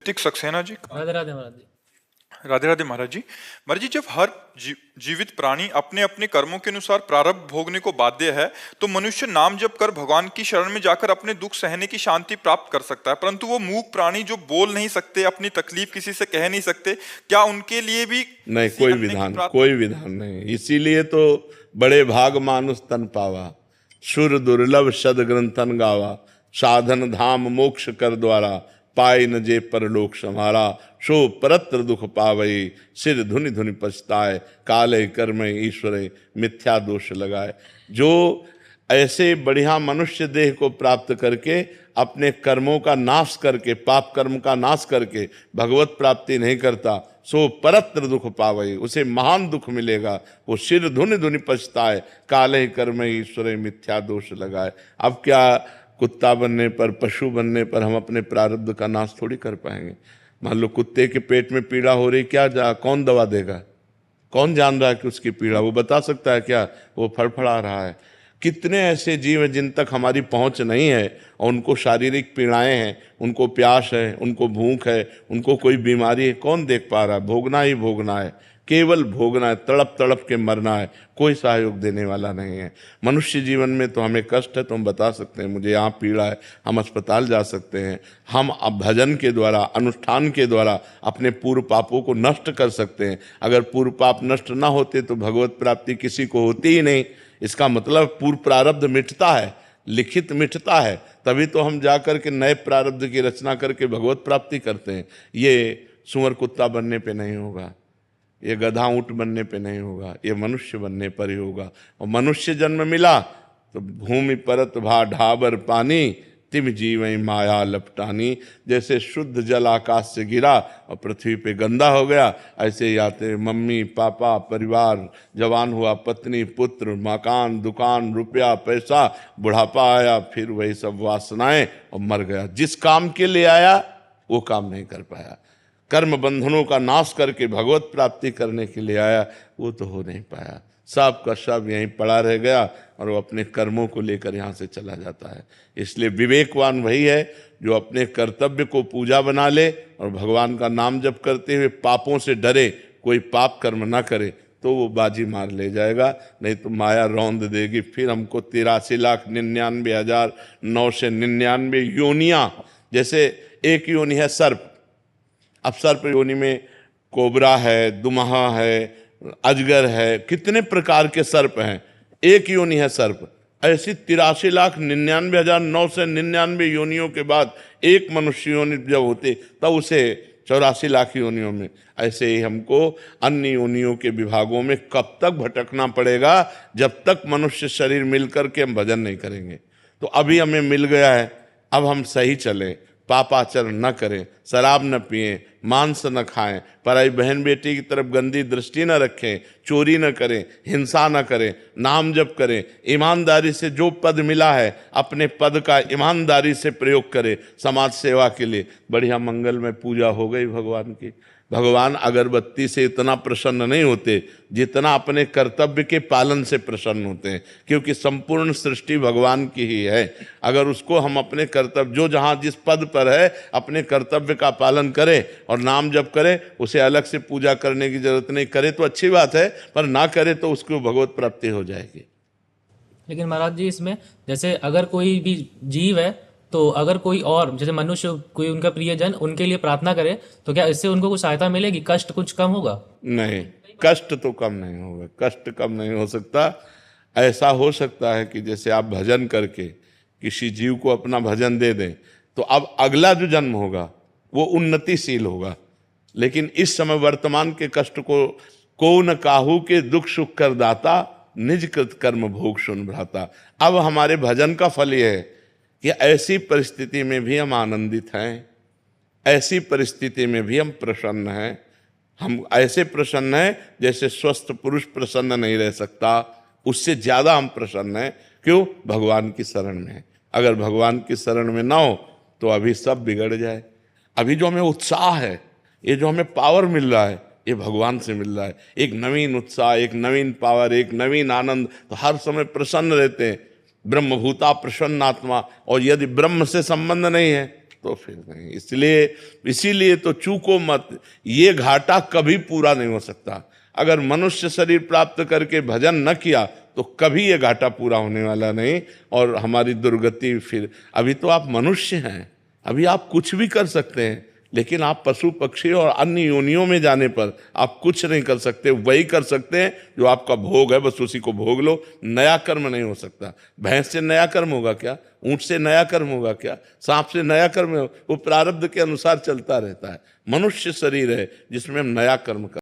ऋतिक सक्सेना जी। राधे राधे महाराज जी। राधे राधे महाराज जी। महाराज जी, जब हर जीवित प्राणी अपने अपने कर्मों के अनुसार प्रारब्ध भोगने को बाध्य है, तो मनुष्य नाम जप कर भगवान की शरण में जाकर अपने दुख सहने की शांति प्राप्त कर सकता है। परंतु वो मूक प्राणी जो बोल नहीं सकते, अपनी तकलीफ किसी से कह नहीं सकते, क्या उनके लिए भी नहीं, किसी कोई अन्य की विधान प्रार्थना? कोई विधान नहीं। इसीलिए तो बड़े भाग मानुष तन पावा, सुर दुर्लभ सद ग्रंथन गावा, साधन धाम मोक्ष कर द्वारा, पाए न जे परलोक समारा, सो परत्र दुख पावई, सिर धुनि धुनि पछताए, काले कर्म ईश्वर मिथ्या दोष लगाए। जो ऐसे बढ़िया मनुष्य देह को प्राप्त करके अपने कर्मों का नाश करके, पाप कर्म का नाश करके भगवत प्राप्ति नहीं करता, सो परत्र दुख पावई, उसे महान दुख मिलेगा। वो सिर धुनि धुनि पछताए, काले कर्म ईश्वर मिथ्या दोष लगाए। अब क्या कुत्ता बनने पर, पशु बनने पर हम अपने प्रारब्ध का नाश थोड़ी कर पाएंगे। मान लो कुत्ते के पेट में पीड़ा हो रही, कौन दवा देगा? कौन जान रहा है कि उसकी पीड़ा? वो बता सकता है क्या? वो फड़फड़ा रहा है। कितने ऐसे जीव हैं जिन तक हमारी पहुंच नहीं है और उनको शारीरिक पीड़ाएं हैं, उनको प्यास है, उनको भूख है, उनको कोई बीमारी है, कौन देख पा रहा है? भोगना ही भोगना है, केवल भोगना है, तड़प तड़प के मरना है, कोई सहयोग देने वाला नहीं है। मनुष्य जीवन में तो हमें कष्ट है तो हम बता सकते हैं मुझे यहाँ पीड़ा है, हम अस्पताल जा सकते हैं। हम अब भजन के द्वारा, अनुष्ठान के द्वारा अपने पूर्व पापों को नष्ट कर सकते हैं। अगर पूर्व पाप नष्ट ना होते तो भगवत प्राप्ति किसी को होती ही नहीं। इसका मतलब पूर्व प्रारब्ध मिटता है, लिखित मिटता है, तभी तो हम जाकर के नए प्रारब्ध की रचना करके भगवत प्राप्ति करते हैं। ये सुअर कुत्ता बनने पे नहीं होगा, ये गधा ऊंट बनने पे नहीं होगा, ये मनुष्य बनने पर ही होगा। और मनुष्य जन्म मिला तो भूमि परत भा ढाबर पानी, तिम जीवई माया लपटानी। जैसे शुद्ध जल आकाश से गिरा और पृथ्वी पे गंदा हो गया, ऐसे ही आते मम्मी पापा, परिवार, जवान हुआ, पत्नी पुत्र, मकान दुकान, रुपया पैसा, बुढ़ापा आया, फिर वही सब वासनाएं और मर गया। जिस काम के लिए आया वो काम नहीं कर पाया। कर्म बंधनों का नाश करके भगवत प्राप्ति करने के लिए आया, वो तो हो नहीं पाया। सब का सब यहीं पड़ा रह गया और वो अपने कर्मों को लेकर यहाँ से चला जाता है। इसलिए विवेकवान वही है जो अपने कर्तव्य को पूजा बना ले और भगवान का नाम जप करते हुए पापों से डरे, कोई पाप कर्म ना करे, तो वो बाजी मार ले जाएगा। नहीं तो माया रौंद देगी, फिर हमको 83,99,999 योनियाँ। जैसे एक योनि है सर्प, अब सर्प योनि में कोबरा है, दुमहा है, अजगर है, कितने प्रकार के सर्प हैं। एक योनि है सर्प। ऐसी 83,99,999 योनियों के बाद एक मनुष्य योनि जब होते तब उसे 84 लाख योनियों में। ऐसे ही हमको अन्य योनियों के विभागों में कब तक भटकना पड़ेगा, जब तक मनुष्य शरीर मिलकर के हम भजन नहीं करेंगे। तो अभी हमें मिल गया है, अब हम सही चलें, पापाचरण न करें, शराब न पिएं, मांस न खाएं, पराई बहन बेटी की तरफ गंदी दृष्टि न रखें, चोरी न करें, हिंसा न करें, नाम जप करें, ईमानदारी से जो पद मिला है अपने पद का ईमानदारी से प्रयोग करें समाज सेवा के लिए। बढ़िया मंगल में पूजा हो गई भगवान की। भगवान अगरबत्ती से इतना प्रसन्न नहीं होते जितना अपने कर्तव्य के पालन से प्रसन्न होते हैं, क्योंकि संपूर्ण सृष्टि भगवान की ही है। अगर उसको हम अपने कर्तव्य, जो जहाँ जिस पद पर है अपने कर्तव्य का पालन करें और नाम जप करें, उसे अलग से पूजा करने की जरूरत नहीं। करे तो अच्छी बात है, पर ना करे तो उसको भगवत प्राप्ति हो जाएगी। लेकिन महाराज जी, इसमें जैसे अगर कोई भी जीव है, तो अगर कोई और जैसे मनुष्य, कोई उनका प्रियजन उनके लिए प्रार्थना करे, तो क्या इससे उनको कुछ सहायता मिलेगी? कष्ट कुछ कम होगा? नहीं, कष्ट तो कम नहीं होगा, कष्ट कम नहीं हो सकता। ऐसा हो सकता है कि जैसे आप भजन करके किसी जीव को अपना भजन दे दें, तो अब अगला जो जन्म होगा वो उन्नतिशील होगा। लेकिन इस समय वर्तमान के कष्ट को न काहू के दुख सुख कर दाता, निज कृत कर्म भोग सुन भ्राता। अब हमारे भजन का फल यह है कि ऐसी परिस्थिति में भी हम आनंदित हैं, ऐसी परिस्थिति में भी हम प्रसन्न हैं। हम ऐसे प्रसन्न हैं जैसे स्वस्थ पुरुष प्रसन्न नहीं रह सकता, उससे ज़्यादा हम प्रसन्न हैं। क्यों? भगवान की शरण में है। अगर भगवान की शरण में ना हो तो अभी सब बिगड़ जाए। अभी जो हमें उत्साह है, ये जो हमें पावर मिल रहा है, ये भगवान से मिल रहा है। एक नवीन उत्साह, एक नवीन पावर, एक नवीन आनंद, तो हर समय प्रसन्न रहते हैं। ब्रह्मभूता प्रसन्नात्मा। और यदि ब्रह्म से संबंध नहीं है तो फिर नहीं। इसीलिए तो चूको मत, ये घाटा कभी पूरा नहीं हो सकता। अगर मनुष्य शरीर प्राप्त करके भजन न किया तो कभी ये घाटा पूरा होने वाला नहीं, और हमारी दुर्गति फिर। अभी तो आप मनुष्य हैं, अभी आप कुछ भी कर सकते हैं, लेकिन आप पशु पक्षी और अन्य योनियों में जाने पर आप कुछ नहीं कर सकते। वही कर सकते हैं जो आपका भोग है, बस उसी को भोग लो। नया कर्म नहीं हो सकता। भैंस से नया कर्म होगा क्या? ऊंट से नया कर्म होगा क्या? सांप से नया कर्म? वो प्रारब्ध के अनुसार चलता रहता है। मनुष्य शरीर है जिसमें हम नया कर्म कर